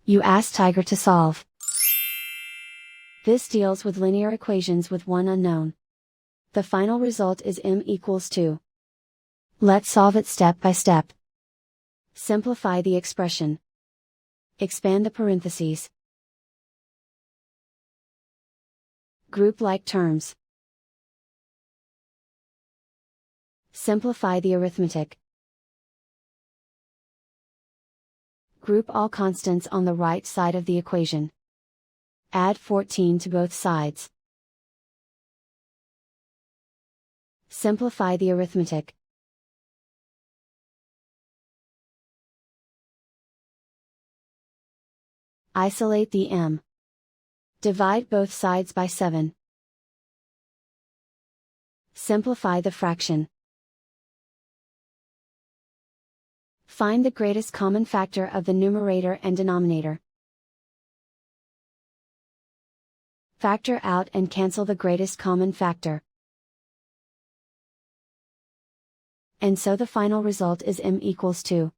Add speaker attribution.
Speaker 1: You ask Tiger to solve. This deals with linear equations with one unknown. The final result is m equals 2. Let's solve it step by step. Simplify the expression. Expand the parentheses. Group like terms. Simplify the arithmetic. Group all constants on the right side of the equation. Add 14 to both sides. Simplify the arithmetic. Isolate the m. Divide both sides by 7. Simplify the fraction. Find the greatest common factor of the numerator and denominator. Factor out and cancel the greatest common factor. And so the final result is m equals 2.